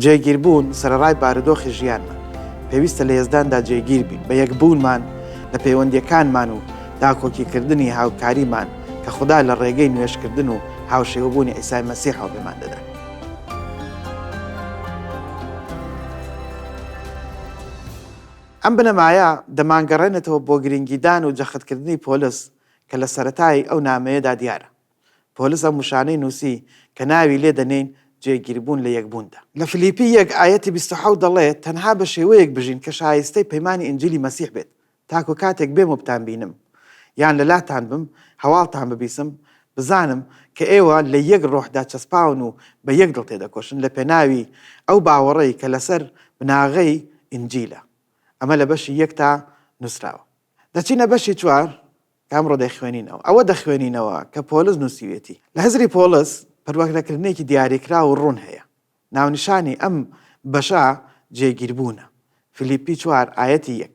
جێگیربوون سەرەڕای بارودۆخی ژیانمان پێویستە لە هێزداندا جێگیر بین بە یەکبوونمان لە پەیوەندیەکانمان و داکۆکیکردنی هاوکاریمان کە خوددا لە ڕێگەی نوێژکردن و هاوشێوەبوونی عیسای مەسیحەوە پێمان دەدات. ئەم بنەمایە دەمانگەڕێنێتەوە بۆ گرنگیدان و جەختکردنی پۆلس کە لە سەرەتای ئەو نامەیەدا دیارە. پۆلس ئەم وشانەی نووسی کە ناوی لێ دەنێن جێگیربوون لە یەکبووندا. لە فلیپی 1 ئایەتی 27 دەڵێت تەنها بە شێوەیەک بژین کە شایستەی پەیمانی ئینجیلی مەسیح بێت تاکو کاتێک بێم و بتان بینم یان لەلاتان بم هەواڵتان ببیسم بزانم کە ئێوە لە یەک ڕۆحدا چەسپاون و بە یەک دڵ تێدەکۆشن لە پێناوی ئەو باوەڕەی کە لەسەر بناغەی ئینجیلە. ئەمە لە بەشی 1 تا نووسراوە. دەچینە بەشی 4 کامڕۆ دەخوێنینەوە. ئەوە دەخوێنینەوە کە پۆلس نووسیوێتی. لە هەزری پۆلس پەروەردەکردنێکی دیاریکرا و ڕوون هەیە. ناونیشانی ئەم بەشە جێگیربوونە. فلیپی 4 ئایەتی 1.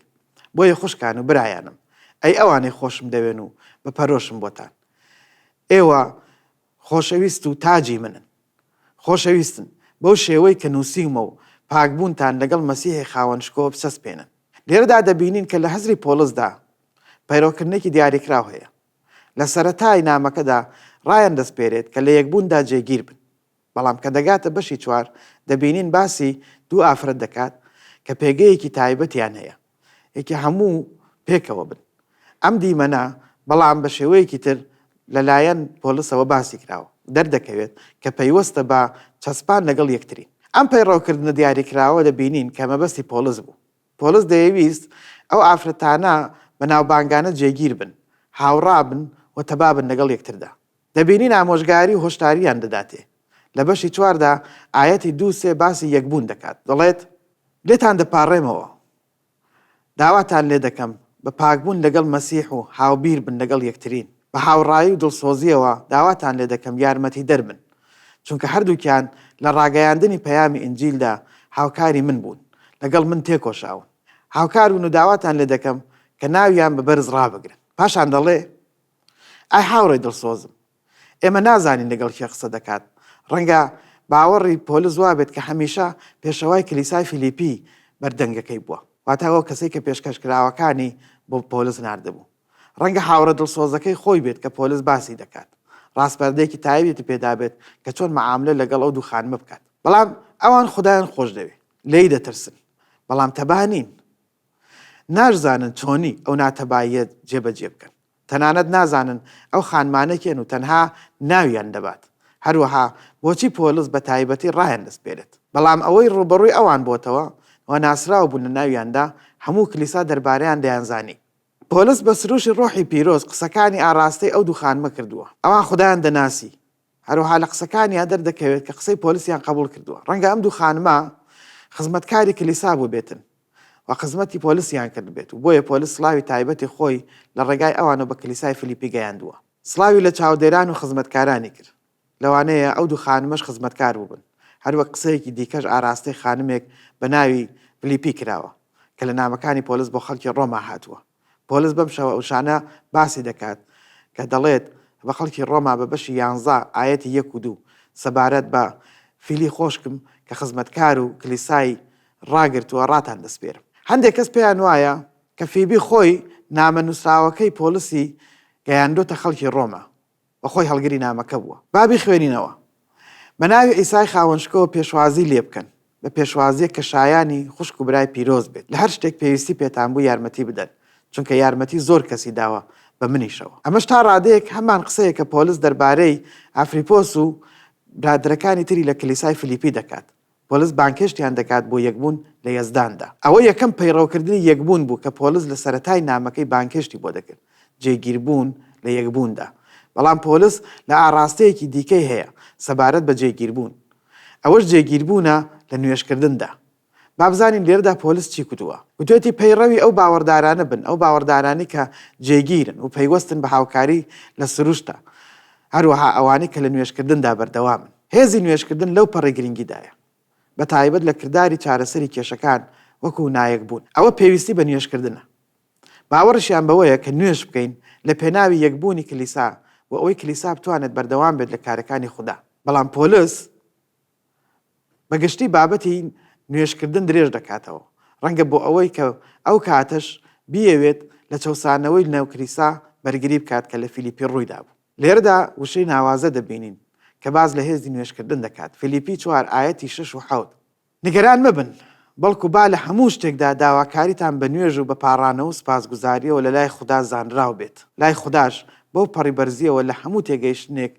بۆیە خوشکان و برایانم ئەی ئەوانەی خۆشم دەوێن و بەپەرۆشم بۆتان. ئێوە خۆشەویست و تاجی منن. خۆشەویستن بەو شێوەی کە نووسیمە و پاکبوونتان لەگەڵ مەسیحی خاوەنشکۆ بسەسپێنن. لێرەدا دەبینین کە لە هەزری پۆلسدا پەیڕۆکردنێکی دیاریکراو هەیە. لە سەرەتای نامەکەدا ڕایان دەستپێرێت کە لە یەکبووندا جێگیر بن. بەڵام کە دەگاتە بەشی 4 دەبینین باسی دوو ئافرەت دەکات کە پێگەیەکی تایبەتیان هەیە. یەکی هەموو پێکەوە بن. ئەم دیمەنە بەڵام بە شێوەیەکی تر لەلایەن پۆلسەوە باسی کراوە. دەردەکەوێت کە پەیوەستە بە چەسپان لەگەڵ یەکتری. ئەم پەیڕۆکردنە دیاریکراوە دەبینین کە مەبەستی پۆلس بوو. پۆلس دەیویست ئەو ئافرەتانە بەناوبانگانە جێگیر بن، هاوڕا بن و تەبابن لەگەڵ یەکتردا. دەبینین ئامۆژگاری و هۆشداریان دەداتێ. لە بەشی 4دا ئایەتی 2-3 باسی یەکبوون دەکات. دەڵێت لێتان دەپاڕێمەوە. داواتان لێ دەکەم بە پاکبوون لەگەڵ مەسیح و هاوبیر بن لەگەڵ یەکترین. بە هاوڕایی و دڵسۆزیەوە داواتان لێ دەکەم یارمەتی دەربن. چونکە هەردووکیان لە ڕاگەیاندنی پەیامی ئینجیلدا هاوکاری من بوون. لەگەڵ من تێکۆشاون. هاوکار بوون و داواتان لێ دەکەم کە ناویان بە بەرز ڕابگرن. پاشان دەڵێ ئای هاوڕێی دڵسۆزم ئێمە نازانین لەگەڵ کێ قسە دەکات. ڕەنگە باوەڕی پۆلس وا بێت کە هەمیشە پێشەوای کلیسای فیلیپی بەردەنگەکەی بووە. واتاوە کەسێک کە پێشکەشکراوەکانی بۆ پۆلس ناردەبوو. ڕەنگە هاوڕە دڵسۆزەکەی خۆی بێت کە پۆلس باسی دەکات. ڕاستپەردەیەکی تایبەتی پێدا بێت کە چۆن مەعاملە لەگەڵ ئەو دوو خانمە بکات. بەڵام ئەوان خوددایان خۆش دەوێت. لێی دەترسن. بەڵام تەبانین. نازانن چۆنی ئەو ناتەباییە جێبەجێ بکەن. تەنانەت نازانن ئەو خانمانەکێن و تەنها ناویان دەبات. هەروەها بۆچی پۆلس بە تایبەتی ڕایان دەستپێرێت. بەڵام ئەوەی ڕوبەڕووی ئەوان بۆتەوە و ناسراو بوون لە ناویاندا هەموو کلیسا دەربارەیان دەیانزانی. پۆلس بە سروشی ڕۆحی پیرۆز قسەکانی ئاراستەی ئەو دوو خانمە کردووە. ئەوان خوددایان دەناسی. هەروەها لە قسەکانیان دەردەکەوێت کە قسەی پۆلسیان قبول کردووە. ڕەنگە ئەم دوو خانمە خزمەتکاری کلیسا بوو بێتن و خزمەتی پۆلسیان کرد بێت و بۆیە پۆلس سڵاوی تایبەتی خۆی لە ڕێگای ئەوانە بە کلیسای فلیپی گەیاندووە. سڵاوی لە چاودێران و خزمەتکارانی کرد. لەوانەیە ئەو دوو خانمەش خزمەتکار بووبن. هەروەک قسەیەکی دیکەش ئاراستەی خانمێک بە ناوی فلیپی کراوە کە لە نامەکانی پۆلس بۆ خەڵکی ڕۆما هاتووە. پۆلس بەم شەوە ئەوشانە باسی دەکات کە دەڵێت بە خەڵکی ڕۆما بە بەشی 11 ئایەتی 1 و 2 سەبارەت بە فیلی خۆشکم کە خزمەتکار و کلیسای ڕاگرتووە ڕاتان دەستپێرم. هەندێک کەس پێیان وایە کە فیبی خۆی نامە نووسراوەکەی پۆلسی گەیاندۆتە خەڵکی ڕۆما بە خۆی هەڵگری نامەکە بووە. بابی خوێنینەوە. بە ناوی ئیسای خاوەنشکۆ پێشوازی لێ بکەن بە پێشوازیە کە شایانی خوشک و برای پیرۆز بێت. لە هەر شتێک پێویستی پێتان بوو یارمەتی بدەن چونکە یارمەتی زۆر کەسی داوە بە منیشەوە. ئەمەش تا ڕادەیەک هەمان قسەیە کە پۆلس دەربارەی ئافریپۆس و برادرەکانی تری لە کلیسای فلیپی دەکات. پۆلس بانکشتیان دەکات بۆ یەکبوون لە یەزداندا. ئەوە یەکەم پەیڕەوکردنی یەکبوون بوو کە پۆلس لە سەرەتای نامەکەی بانکشتی بۆ دەکرد. جێگیربوون لە یەکبووندا. بەڵام پۆلس لە ئاراستەیەکی دیکەی هەیە سەبارەت بە جێگیربوون. ئەوەش جێگیربوونە لە نوێشکردندا. بابزانین لێرەدا پۆلس چی کوتووە؟ وتێتی پەیڕەوی ئەو باوەڕدارانە بن، ئەو باوەڕدارانی کە جێگیرن و پەیوەستن بە هاوکاری لە سروشتە. هەروەها ئەوانەی کە لە نوێشکردندا بەردەوامن. هێزی نوێشکردن لەو پەڕی گرنگیدایە. بە تایبەت لە کردداری چارەسەری کێشەکان وەکو نایەک بوون. ئەوە پێویستی بە نوێشکردنە. باوەڕشیان بەوەیە کە نوێش بکەین لە پێناوی یەکبوونی کلیسا و ئەوەی کلیسا بتوانێت بەردەوام بێت لە کارەکانی خوددا. بەڵام پۆلس بەگشتی بابەتی نوێشکردن درێژ دەکاتەوە ڕەنگە بۆ ئەوەی کە ئەو کاتەش بیەوێت لە چەسانەوەی نێوکریسا بەرگری بکات کە لە فیلیپی ڕوویدا بوو. لێرەدا وشەی ناوازە دەبینین کە باز لە هێزی نوێشکردن دەکات. فیلیپی 4 ئاەتی 6 و 7. نیگەران مەبن، بەڵکو با لە هەموو شتێکدا داواکاریتان بە نوێژ و بە پاڕانەوە و سپاسگوزاریەوە لە لای خوددا زانراو بێت. لای خودداش بەو پەڕیبەرزیەوە لە هەموو تێگەیشتنێک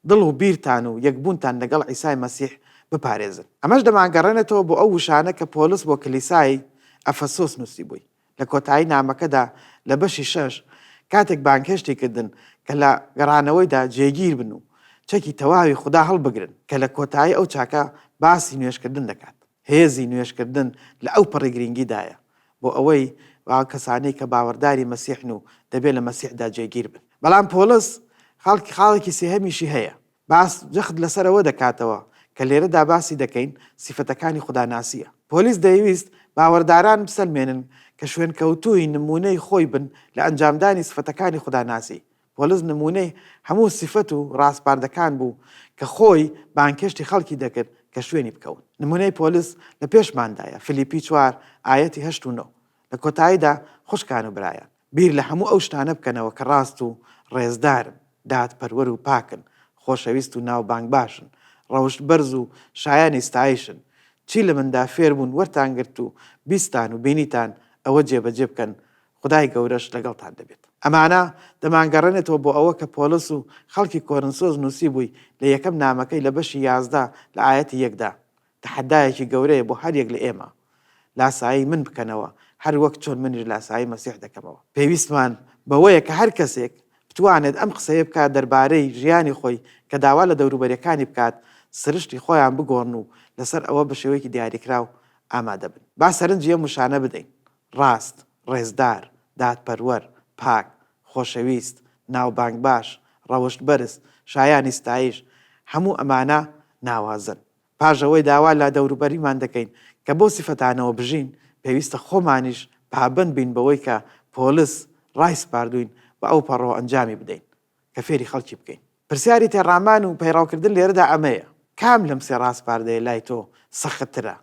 دڵ و بیرتان و یەکبوونتان لەگەڵ عیسای مەسیح بپارێزن. ئەمەش دەمانگەڕێنێتەوە بۆ ئەو وشانە کە پۆلس بۆ کلیسای ئەفەسۆس نووسی بووی. لە کۆتایی نامەکەدا لە بەشی 6 کاتێک بانکێشتی کردن کە لە گەڕانەوەیدا جێگیر بن و چەکی تەواوی خوددا هەڵبگرن کە لە کۆتایی ئەو چاکە باسی نوێشکردن دەکات. هێزی نوێشکردن لە ئەو پەڕی گرنگیدایە بۆ ئەوەی کەسانەی کە باوەڕداری مەسیحن و دەبێت لە مەسیحدا جێگیر بن. بەڵام پۆلس خاڵێکی سێهەمیشی هەیە. باس جەخت لەسەرەوە دەکاتەوە کە لێرەدا باسی دەکەین سیفەتەکانی خوداناسیە. پۆلیس دەیویست باوەڕداران بسەلمێنن کە شوێنکەوتووی نمونەی خۆی بن لە ئەنجامدانی سیفەتەکانی خوداناسی. پۆلس نمونەی هەموو سیفەت و ڕاستپاردەکان بوو کە خۆی بانکێشتی خەڵکی دەکرد کە شوێنی بکەون. نمونەی پۆلس لە پێشماندایە. فیلیپی 4 ئاەتی 8 و 9. لە کۆتاییدا خوشکان و برایان بیر لە هەموو ئەو شتانە بکەنەوە کە ڕاست و ڕێزدارن، دادپەروەر و پاکن، خۆشەویست و ناوبانگ باشن، ڕەوشت بەرز و شایانی ستایشن، چی لە مندا فێر بوون وەرتان گرت و بیستان و بینیتان ئەوە جێبەجێ بکەن، خدای گەورەش لەگەڵتان دەبێت. ئەمانە دەمانگەڕێنێتەوە بۆ ئەوە کە پۆلس و خەڵکی کۆرنسۆس نووسی بووی لە یەکەم نامەکەی لە بەشی 11 لە ئاەتی 1دا تەحەدایەکی گەورەیە بۆ هەر یەک لە ئێمە لاسایی من بکەنەوە هەر وەک چۆن منیش لاسایی مەسیح دەکەمەوە. پێویستمان بەوەیە کە هەر کەسێک بتوانێت ئەم قسەیە بکات دەربارەی ژیانی خۆی کە داوا لە دەوروبەریەکانی بکات، سرشتی خۆیان بگۆڕن و لەسەر ئەوە بە شێوەیەکی دیاریکراو ئامادە بن. با سەرنجی ئەم وشانە بدەین: ڕاست، ڕێزدار، دادپەروەر، پاک، خۆشەویست، ناوبانگ باش، ڕەوشت بەرز، شایانی ستایش. هەموو ئەمانە ناوازن. پاژەوەی داوا لە دەوروبەریمان دەکەین کە بۆ سیفەتانەوە بژین، پێویستە خۆمانیش پابند بین بەوەی کە پۆلس ڕای سپاردوین بە ئەو پەڕۆ ئەنجامی بدەین کە فێری خەڵکی بکەین. پرسیاری تێڕامان و پەیڕاوکردن لێرەدا ئەمەیە: کام لەم سێ ڕاستپاردەیە لای تۆ سەختترە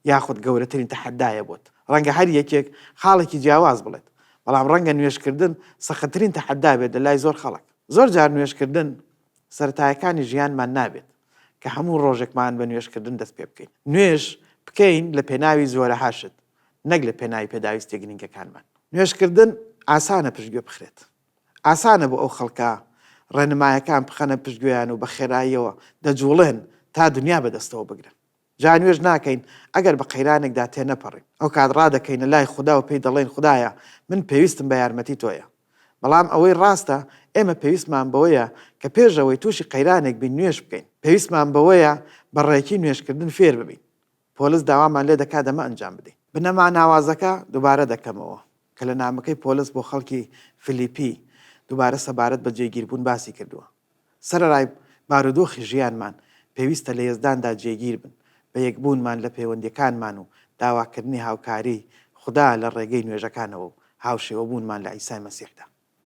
یاخود گەورەترین تەحەدایە بۆت؟ ڕەنگە هەر یەکێک خاڵێکی جیاواز بڵێت، بەڵام ڕەنگە نوێشکردن سەختترین تەحەدا بێت لە لای زۆر خەڵک. زۆر جار نوێشکردن سەرەتایەکانی ژیانمان نابێت کە هەموو ڕۆژێکمان بە نوێشکردن دەست پێ بکەین. نوێش بکەین لە پێناوی زۆرە هاشت، نەک لە پێناوی پێداویستی گرنگەکانمان. نوێشکردن ئاسانە پشتگوێ بخرێت. ئاسانە بۆ ئەو خەڵکە ڕێنمایەکان بخەنە پشتگوێیان و بە خێراییەوە دەجوڵێن تا دنیا بەدەستەوە بگرن. جا نوێژ ناکەین ئەگەر بە قەیرانێکدا تێنەپەڕین. ئەو کات ڕادەکەینە لای خوددا و پێی دەڵێن: خوددایە من پێویستم بە یارمەتی تۆیە. بەڵام ئەوەی ڕاستە ئێمە پێویستمان بەوەیە کە پێشەوەی تووشی قەیرانێک بین نوێش بکەین. پێویستمان بەوەیە بەڕێکی نوێشکردن فێر ببین. پۆلس داوامان لێ دەکات دەمە ئەنجام بدەین. بنەما ناوازەکە دووبارە دەکەمەوە کە لە نامەکەی پۆلس بۆ خەڵکی فیلیپی دووبارە سەبارەت بە جێگیربوون باسی کردووە. سەرەڕای بارودۆخی ژیانمان پێویستە لە هێزداندا جێگیر بن، بە یەکبوونمان لە پەیوەندیەکانمان و داواکردنی هاوکاری خوددا لە ڕێگەی نوێژەکانەوە و هاوشێوەبوونمان لە عیسای مەسیحدا.